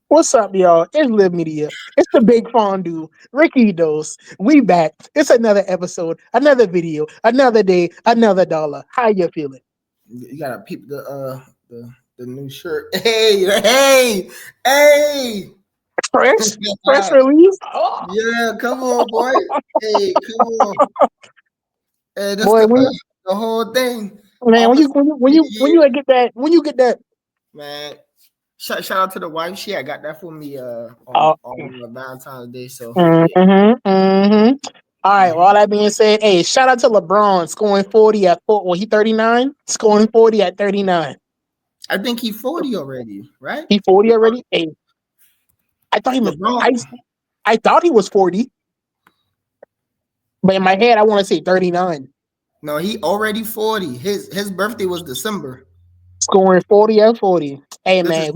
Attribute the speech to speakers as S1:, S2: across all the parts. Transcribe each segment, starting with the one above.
S1: What's up, y'all? It's Live Media. It's the Big Fondue. Ricky Dose. We back. It's another episode, another video, another day, another dollar. How you feeling?
S2: You gotta peep the new shirt. Hey!
S1: Fresh? Fresh release? Oh,
S2: Yeah, come on, boy. Hey, come on. Hey, that's
S1: boy,
S2: the whole thing.
S1: man, when
S2: Officer
S1: you when you
S2: of
S1: when
S2: the
S1: you when
S2: year,
S1: you get that
S2: man. Shout out to the wife. She had got that for me
S1: uh,
S2: on Valentine's Day. So yeah.
S1: mm-hmm. All right, well,
S2: Mhm.
S1: all that being said, hey, shout out to LeBron scoring 40 at four. Well, he 39, scoring 40 at 39.
S2: I think he's 40 already, right?
S1: He 40 already. Hey, I thought he was.
S2: LeBron.
S1: I thought he was 40, but in my head, I want to say 39.
S2: No, he already 40. His birthday was December.
S1: Scoring 40 and 40. Hey
S2: This is
S1: man,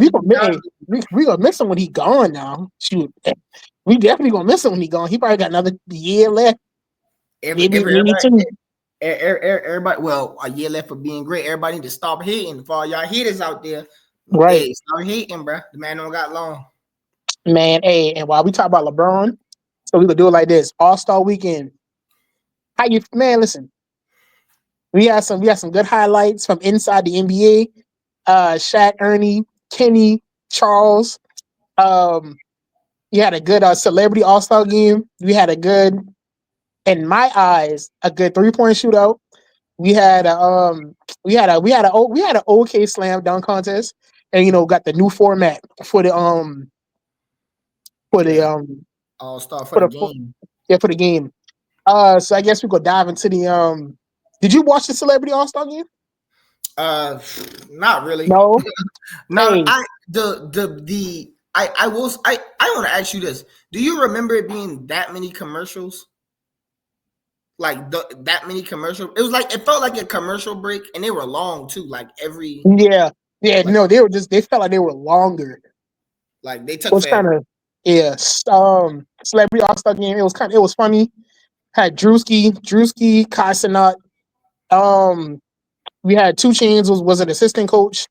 S1: we gonna miss him when he gone now. Shoot. We definitely gonna miss him when he gone. He probably got another year left. Maybe
S2: everybody.
S1: two.
S2: Everybody, well, a year left for being great. Everybody need to stop hating. For all y'all haters out there,
S1: Right.
S2: hey, stop hating, bro. The man don't got long.
S1: Man, hey, and while we talk about LeBron, so we gonna do it like this. All-Star weekend. How you man, listen. We had some good highlights from inside the NBA. Shaq, Ernie, Kenny, Charles. Um, you had a good celebrity all-star game. We had a good, in my eyes, a good three-point shootout. We had a we had a okay slam dunk contest, and got the new format for the for the
S2: Yeah,
S1: um
S2: All Star for
S1: for
S2: the
S1: the
S2: game.
S1: yeah, for the game. So I guess we could dive into the Did you watch the Celebrity All Star game?
S2: Uh, not really.
S1: No.
S2: No,
S1: Hey,
S2: I want to ask you this. Do you remember it being that many commercials? Like that many commercials? It was like it felt like a commercial break, and they were long too.
S1: yeah, yeah.
S2: Like
S1: No, they felt like they were longer.
S2: like they
S1: It
S2: took
S1: was
S2: forever.
S1: kind of yeah. Celebrity All Star game. It was funny. Had Drewski, Kasanat. Um, we had Two Chains was an assistant coach.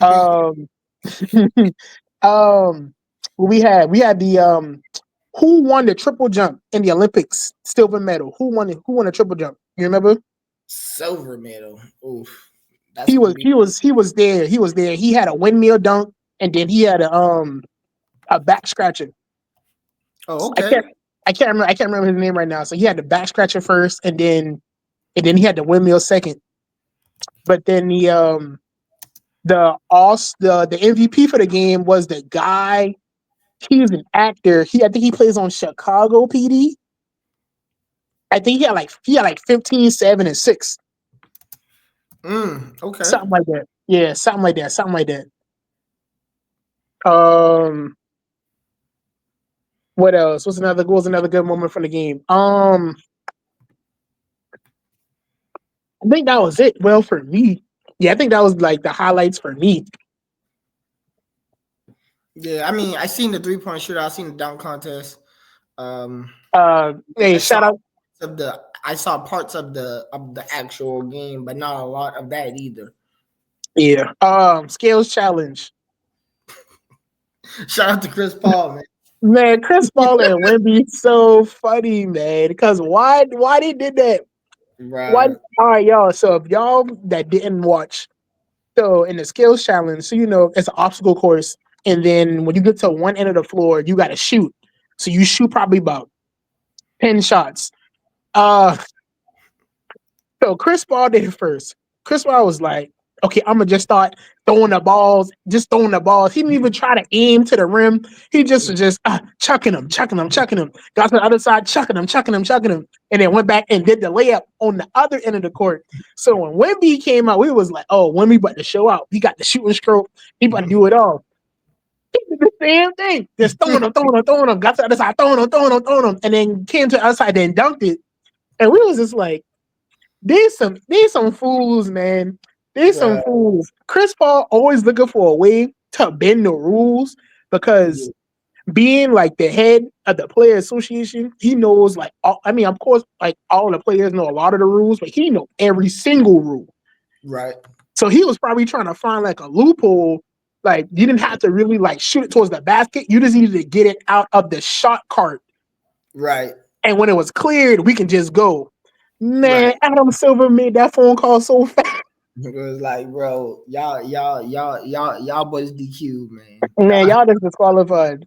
S1: Um, um, we had the who won the triple jump in the Olympics silver medal? Who won the triple jump? You remember?
S2: Silver medal. Oof, that's
S1: He
S2: gonna
S1: was
S2: be.
S1: he was he was there. He was there. He had a windmill dunk, and then he had a back scratcher.
S2: Oh,
S1: I
S2: okay.
S1: can't I can't remember his name right now. So he had the back scratcher first, and then he had the windmill second. But then the MVP for the game was the guy. He's an actor. I think he plays on Chicago PD. I think he had like 15, 7, and 6.
S2: Okay.
S1: Something like that. Yeah, something like that. Something like that. Um what else? What was another good moment from the game? I think that was it. Well, for me. Yeah, I think that was like the highlights for me.
S2: Yeah, I mean, I seen the 3 point shooter. I seen the dunk contest. Um,
S1: Hey,
S2: I saw
S1: shout out.
S2: I saw parts of the actual game, but not a lot of that either.
S1: Yeah. Scales challenge.
S2: Shout out to Chris Paul, man.
S1: Man, Chris Paul and Wemby so funny, man. Because why they did that? Why?
S2: Right.
S1: All right, y'all. So if y'all that didn't watch, so in the skills challenge, so it's an obstacle course, and then when you get to one end of the floor, you got to shoot. So you shoot probably about 10 shots. Uh, so Chris Paul did it first. Chris Paul was like, "Okay, I'm gonna just start throwing the balls, just throwing the balls." He didn't even try to aim to the rim. He just was just chucking them, chucking them, chucking them. Got to the other side, chucking them, chucking them, chucking them, and then went back and did the layup on the other end of the court. So when Wemby came out, we was like, "Oh, Wemby about to show out. He got the shooting stroke. He about to do it all." He did the same thing, just throwing them, throwing them, throwing them. Got to the other side, throwing them, throwing them, throwing them, and then came to the other side, then dunked it. And we was just like, these some fools, man. These some
S2: Right.
S1: fools. Chris Paul always looking for a way to bend the rules because
S2: Yeah.
S1: being like the head of the player association, he knows like I mean, of course, like all the players know a lot of the rules, but he know every single rule.
S2: Right.
S1: So he was probably trying to find like a loophole Like you didn't have to really like shoot it towards the basket. You just needed to get it out of the shot cart.
S2: Right.
S1: And when it was cleared, we can just go. Man,
S2: Right.
S1: Adam Silver made that phone call so fast.
S2: It was like, bro, y'all boys DQ, man.
S1: Man, y'all just disqualified.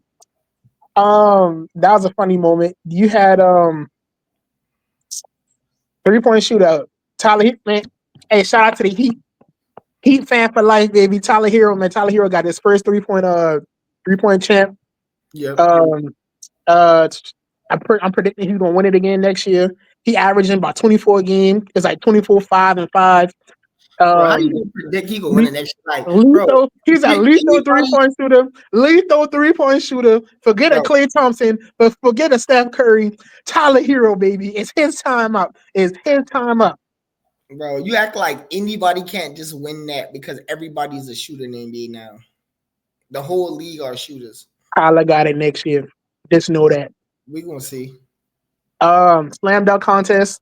S1: That was a funny moment. You had 3-point shootout. Tyler Heat, man. Hey, shout out to the Heat fan for life, baby. Tyler Hero, man. Tyler Hero got his first 3-point champ.
S2: Yep.
S1: Um, I'm predicting he's gonna win it again next year. He averaging about 24 a game. It's like 24, 5 and 5.
S2: Bro, how you
S1: Um,
S2: gonna predict he gonna win
S1: le-
S2: the next? Like, bro,
S1: lethal. He's a lethal three
S2: anybody,
S1: point shooter. Lethal 3-point shooter. Forget a
S2: bro,
S1: Klay Thompson, but forget a Steph Curry. Tyler Hero, baby. It's his time up. It's his time up.
S2: bro, you act like anybody can't just win that because everybody's a shooter in the NBA now. The whole league are shooters.
S1: Tyler got it next year. Just know that.
S2: We gonna see.
S1: Slam dunk contest.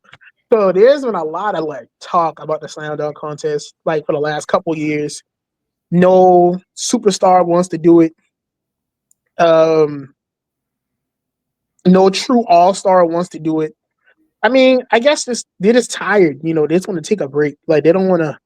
S1: So there's been a lot of like talk about the slam dunk contest, like for the last couple years. No superstar wants to do it. Um, no true all-star wants to do it. I mean, I guess they're just tired. They just want to take a break. Like they don't want to.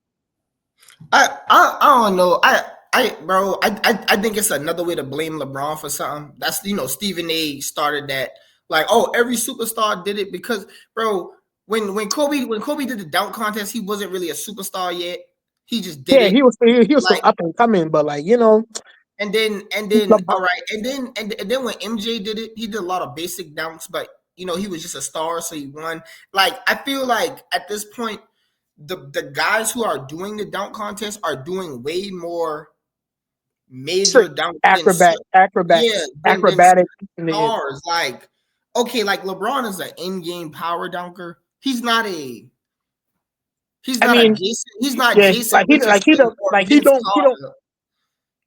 S2: I don't know. I think it's another way to blame LeBron for something. That's Stephen A started that. Like, oh, every superstar did it because, bro, when Kobe did the dunk contest, he wasn't really a superstar yet. He just did
S1: Yeah,
S2: it.
S1: he was still
S2: Like,
S1: up and coming, but like
S2: and then
S1: LeBron,
S2: all right, and then when MJ did it, he did a lot of basic dunks, but he was just a star, so he won. Like, I feel like at this point, the guys who are doing the dunk contest are doing way more major
S1: strict
S2: dunks than yeah
S1: acrobats,
S2: than
S1: acrobatic. In the,
S2: stars. Like, okay, like LeBron is an in-game power dunker. He's not a he's
S1: I
S2: not a
S1: mean,
S2: Jason. He's not
S1: yeah,
S2: Jason Richardson or
S1: he
S2: Vince
S1: don't.
S2: Carter.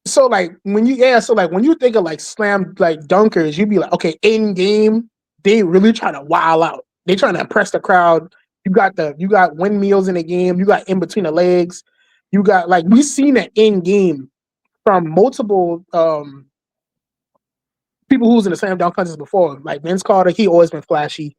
S1: So like when you think of like slam like dunkers, you'd be like, okay, in game, they really try to wow out. They trying to impress the crowd. You got windmills in the game. You got in between the legs. You got like we've seen that in game from multiple people who's in the slam dunk contest before. Like Vince Carter, he always been flashy.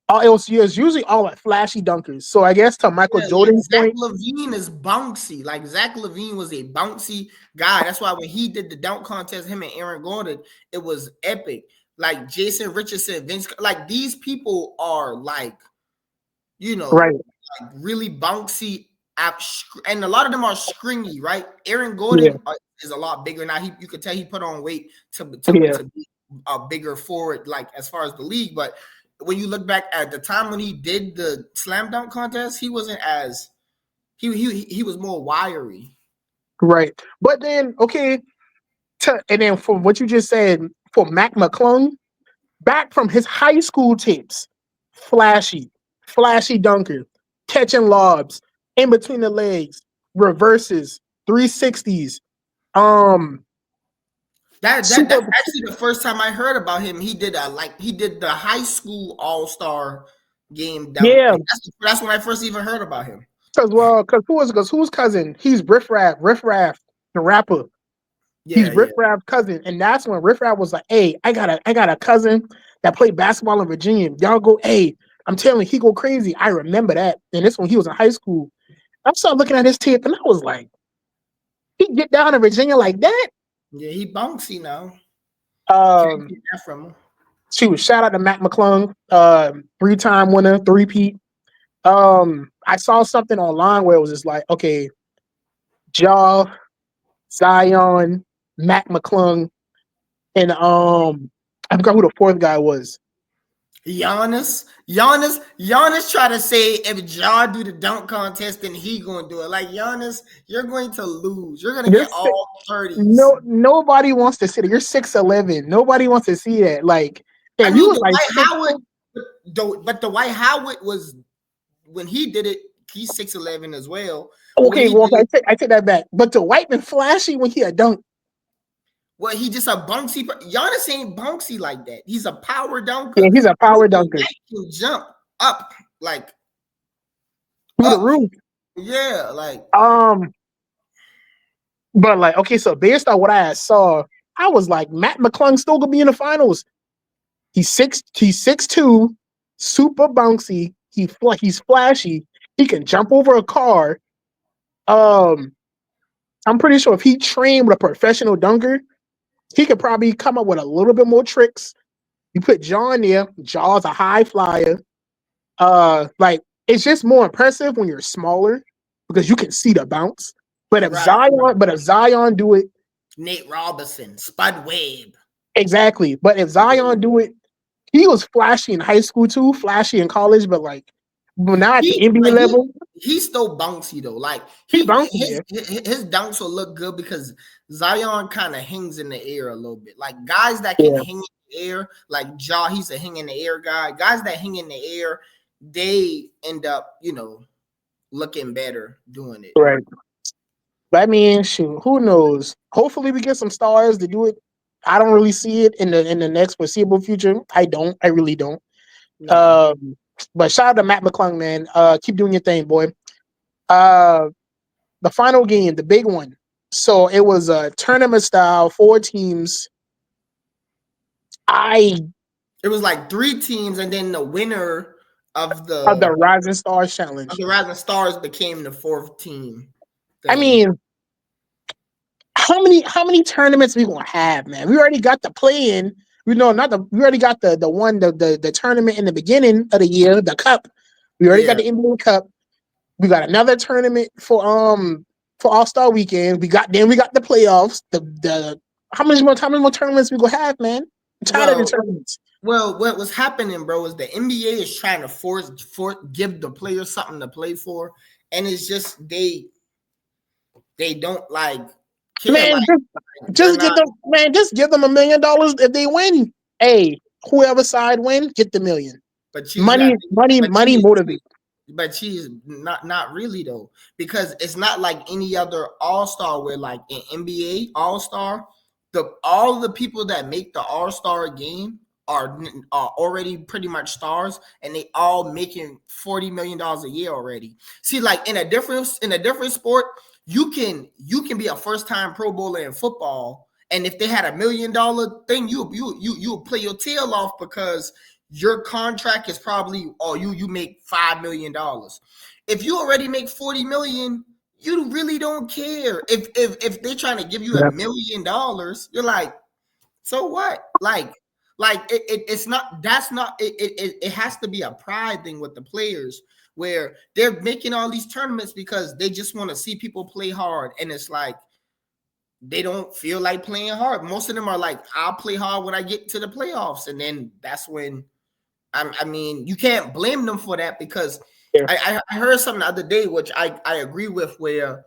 S1: All else years usually all like flashy dunkers. So I guess to Michael
S2: Yeah, like
S1: Jordan's
S2: Zach
S1: point,
S2: LaVine is bouncy. Like Zach LaVine was a bouncy guy. That's why when he did the dunk contest, him and Aaron Gordon, it was epic. Like Jason Richardson, Vince, like these people are like,
S1: right?
S2: like really bouncy, and a lot of them are stringy, right? Aaron
S1: Yeah,
S2: Gordon is a lot bigger now. You could tell he put on weight
S1: yeah,
S2: to be a bigger forward, like as far as the league. But when you look back at the time when he did the slam dunk contest, he wasn't as he was more wiry.
S1: right. But then okay, and then from what you just said for Mac McClung, back from his high school tapes, flashy, flashy dunker, catching lobs in between the legs, reverses, 360s. Um,
S2: That's
S1: super,
S2: actually the first time I heard about him. He did the high school all star game dunk.
S1: yeah.
S2: Like that's when I first even heard about him.
S1: Because who's cousin? He's Riff Raff, the rapper. He's
S2: Yeah,
S1: Riff
S2: yeah.
S1: Raff's cousin, and that's when Riff Raff was like, "Hey, I got a cousin that played basketball in Virginia. Y'all go, hey, I'm telling you, he go crazy." I remember that, and this when he was in high school. I started looking at his tape, and I was like, "He get down to Virginia like that?"
S2: Yeah, he bouncy now. Can't
S1: Um,
S2: get that from him.
S1: she was shout out to Mac McClung, 3-time winner, three-peat. I saw something online where it was just like, okay, Ja, Zion, Mac McClung, and I forgot who the fourth guy was.
S2: Giannis tried to say if Ja do the dunk contest, then he gonna do it. Like Giannis, you're going to lose. You're gonna
S1: You're
S2: get
S1: six,
S2: all 30s.
S1: no, nobody wants to see it. You're 6'11". Nobody wants to see that. Like,
S2: I
S1: and you
S2: mean,
S1: was like
S2: Dwight
S1: six.
S2: Howard, but Dwight Howard was when he did it. He's 6'11" as well. But when
S1: Okay,
S2: he
S1: well,
S2: did it,
S1: I take that back. But the white man flashy when he a dunk.
S2: well, he just a bouncy. Giannis ain't bouncy like that. He's a power
S1: Yeah,
S2: dunker.
S1: he's a
S2: And
S1: power
S2: the
S1: dunker
S2: guy can jump up, like
S1: through the
S2: up.
S1: roof.
S2: Yeah, like
S1: Um, But like, okay, so based on what I saw, I was like, Matt McClung still gonna be in the finals. He's 6'2", super bouncy. He's flashy. He can jump over a car. Um, I'm pretty sure if he trained with a professional dunker, he could probably come up with a little bit more tricks. You put John there. Jaw's a high flyer. Like it's just more impressive when you're smaller because you can see the bounce.
S2: Right.
S1: But if Zion do it
S2: Nate Robinson, Spud Wade.
S1: exactly, but if Zion do it, he was flashy in high school too, flashy in college, but like, but now at the
S2: He
S1: NBA
S2: like
S1: level,
S2: he's still bouncy though. Like
S1: he bouncy, yeah,
S2: his dunks will look good because Zion kind of hangs in the air a little bit. Like guys that can
S1: yeah,
S2: hang in the air, like Ja, he's a hang in the air guy. Guys that hang in the air, they end up, looking better doing it.
S1: right. But I mean, shoot, who knows? Hopefully, we get some stars to do it. I don't really see it in the next foreseeable future. I don't. I really don't.
S2: No.
S1: Um, but shout out to Matt McClung, man. Keep doing your thing, boy. Uh, the final game, the big one. So it was a tournament style, 4 teams. I
S2: It was like 3 teams, and then the winner of
S1: of the
S2: the
S1: Rising Stars Challenge.
S2: Rising Stars became the 4th team
S1: I
S2: thing.
S1: mean, how many tournaments we gonna have, man? We already got the play in. We know not the we already got the tournament in the beginning of the year, the cup. We already got
S2: Yeah.
S1: the NBA Cup. We got another tournament for All-Star weekend. We got the playoffs. The how many more tournaments we gonna have, man? I'm tired of the
S2: Well,
S1: tournaments.
S2: what was happening, bro, is the NBA is trying to give the players something to play for, and it's just they don't like care.
S1: Man,
S2: Like they're
S1: just
S2: not.
S1: get them man, just give them $1 million if they win. Hey, whoever side win, get the million.
S2: But you got,
S1: Money, money,
S2: but
S1: money
S2: she,
S1: motivates.
S2: but she's not really though, because it's not like any other All Star where like in NBA All Star, all the people that make the All Star game are already pretty much stars, and they all making $40 million a year already. See, like in a different sport, you can be a first time Pro Bowler in football, and if they had $1 million thing, you play your tail off because your contract is probably, you make $5 million. If you already make 40 million, you really don't care. If they're trying to give you $1 million, you're like, so what? Like it's not, that's not it has to be a pride thing with the players, where they're making all these tournaments because they just want to see people play hard, and it's like they don't feel like playing hard. Most of them are like, I'll play hard when I get to the playoffs, and then that's when I mean, you can't blame them for that, because
S1: Yeah.
S2: I heard something the other day, which I agree with, where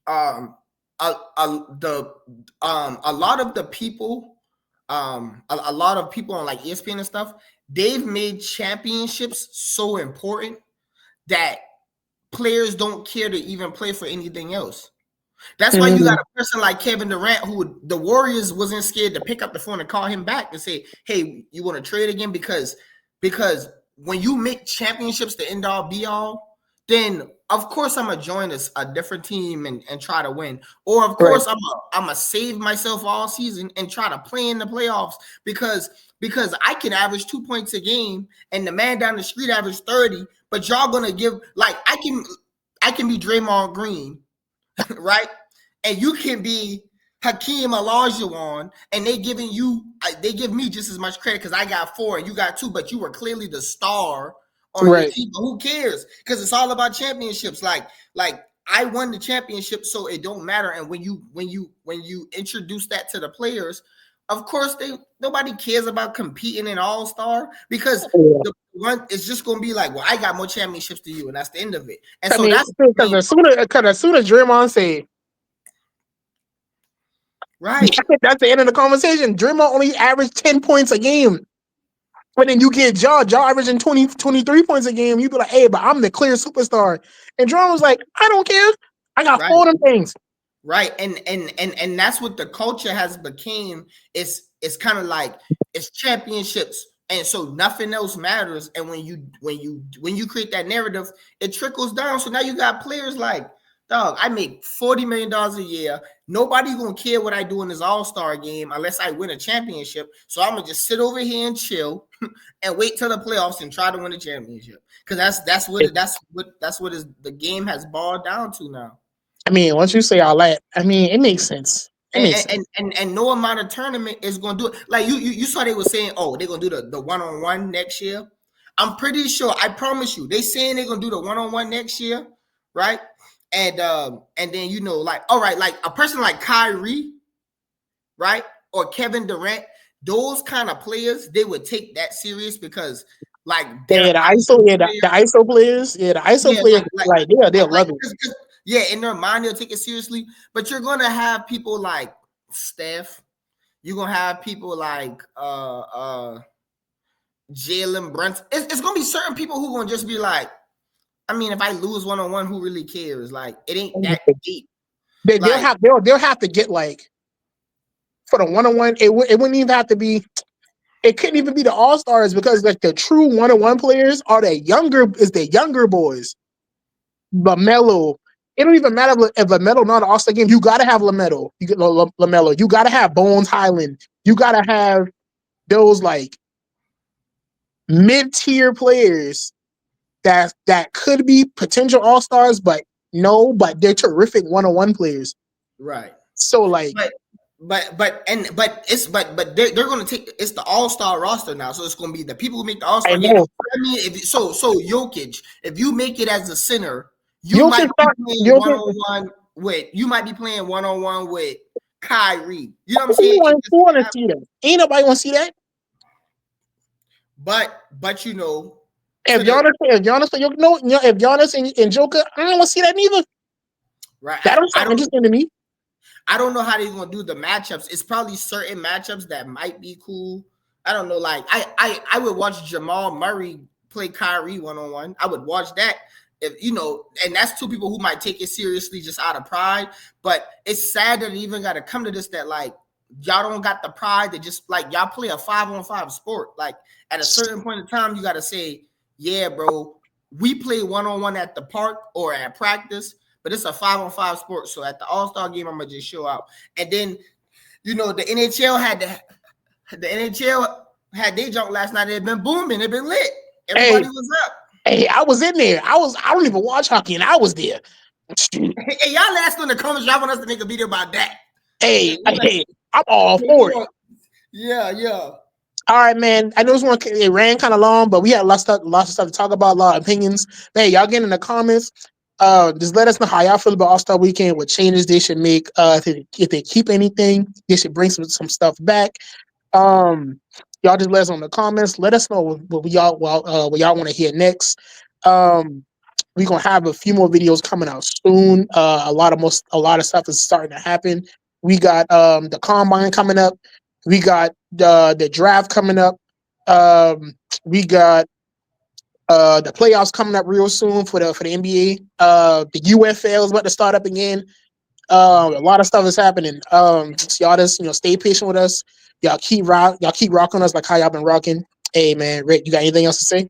S2: um a lot of the people, a lot of people on like ESPN and stuff, they've made championships so important that players don't care to even play for anything else. That's why you got
S1: Mhm.
S2: a person like Kevin Durant, who the Warriors wasn't scared to pick up the phone and call him back and say, "Hey, you want to trade again?" Because when you make championships the end all be all, then of course I'm gonna join a different team and try to win. Or of
S1: Right.
S2: course I'm gonna save myself all season and try to play in the playoffs, because I can average 2 points a game and the man down the street average 30, but y'all gonna give, like, I can be Draymond Green, right? And you can be Hakeem Olajuwon, and they give me just as much credit because I got 4 and you got 2, but you were clearly the star on your
S1: Right.
S2: team. But who cares? Because it's all about championships. Like I won the championship, so it don't matter. And when you introduce that to the players, of course nobody cares about competing in All Star, because
S1: Yeah.
S2: the one is just gonna be like, well, I got more championships than you, and that's the end of it. And
S1: I
S2: so
S1: mean,
S2: that's
S1: because as soon as Draymond say
S2: right.
S1: that's the end of the conversation. Draymond only averaged 10 points a game. But then you get Jaw averaging 20, 23 points a game. You be like, hey, but I'm the clear superstar. And Draymond was like, I don't care. I got
S2: Right.
S1: 4 of them things.
S2: Right. And that's what the culture has became. It's kind of like, it's championships. And so nothing else matters. And when you create that narrative, it trickles down. So now you got players like Dog, I make $40 million a year. Nobody's gonna care what I do in this All-Star game unless I win a championship. So I'm gonna just sit over here and chill and wait till the playoffs and try to win a championship. Because that's what is the game has boiled down to now.
S1: I mean, once you say all that, I mean, it makes sense. It makes sense.
S2: And no amount of tournament is gonna do it. Like you saw they were saying, oh, they're gonna do the one-on-one next year. I'm pretty sure, I promise you, they saying they're gonna do the one-on-one next year, right? And then like, all right, like a person like Kyrie, right, or Kevin Durant, those kind of players, they would take that serious because like
S1: Yeah, the ISO players, the ISO players, like they'll love it.
S2: Yeah, in their mind they'll take it seriously. But you're gonna have people like Steph. You're gonna have people like Jalen Brunson. It's gonna be certain people who gonna just be like, I mean, if I lose one-on-one, who really cares? Like, it ain't that deep.
S1: They'll have to get like for the one-on-one. It wouldn't even have to be. It couldn't even be the All-Stars because like the true one-on-one players are the younger boys. LaMelo. It don't even matter if LaMelo not an All-Star game. You gotta have LaMelo. You get LaMelo. You gotta have Bones Highland. You gotta have those like mid-tier players that could be potential All-Stars, but they're terrific one-on-one players.
S2: Right.
S1: So like,
S2: but they're gonna take it's the All-Star roster now, so it's gonna be the people who make the All-Star game. I mean, so Jokic, if you make it as a center, you might be playing one-on-one with Kyrie. You know what I'm saying?
S1: Who want to see that? Ain't nobody want to see that.
S2: But
S1: if Giannis and Joker, I don't want to see that neither.
S2: Right.
S1: That don't sound interesting to me.
S2: I don't know how they're gonna do the matchups. It's probably certain matchups that might be cool. I don't know. Like I would watch Jamal Murray play Kyrie one-on-one. I would watch that. If and that's two people who might take it seriously just out of pride. But it's sad that it even got to come to this, that like y'all don't got the pride to just like y'all play a 5-on-5 sport. Like at a certain point in time, you got to say, yeah, bro, we play one-on-one at the park or at practice, but it's a 5-on-5 sport. So at the All-Star game, I'm gonna just show out. And then the NHL had their jump last night. It had been booming. It been lit. Everybody was up.
S1: Hey, I was in there. I don't even watch hockey, and I was there.
S2: Hey, y'all asked in the comments, y'all want us to make a video about that.
S1: Hey, I'm all for it.
S2: Yeah.
S1: All right, man. I know this one it ran kind of long, but we had lots of stuff to talk about, a lot of opinions. Hey, y'all get in the comments. Just let us know how y'all feel about All-Star Weekend, what changes they should make. If they keep anything, they should bring some stuff back. Y'all just let us know in the comments. Let us know what y'all want to hear next. We're gonna have a few more videos coming out soon. A lot of stuff is starting to happen. We got the combine coming up. We got the draft coming up. We got the playoffs coming up real soon for the NBA. The UFL is about to start up again. A lot of stuff is happening. So y'all just stay patient with us. Y'all keep rocking us like how y'all been rocking. Hey man, Rick, you got anything else to say?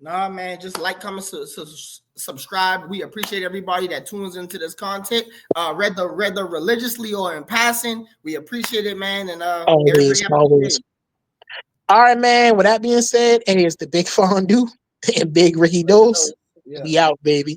S2: Nah, man, just like, comment, subscribe. We appreciate everybody that tunes into this content, whether religiously or in passing. We appreciate it, man. And
S1: always. All right, man. With that being said, hey, it's the Big Fondue and Big Ricky Dose. Yeah. We out, baby.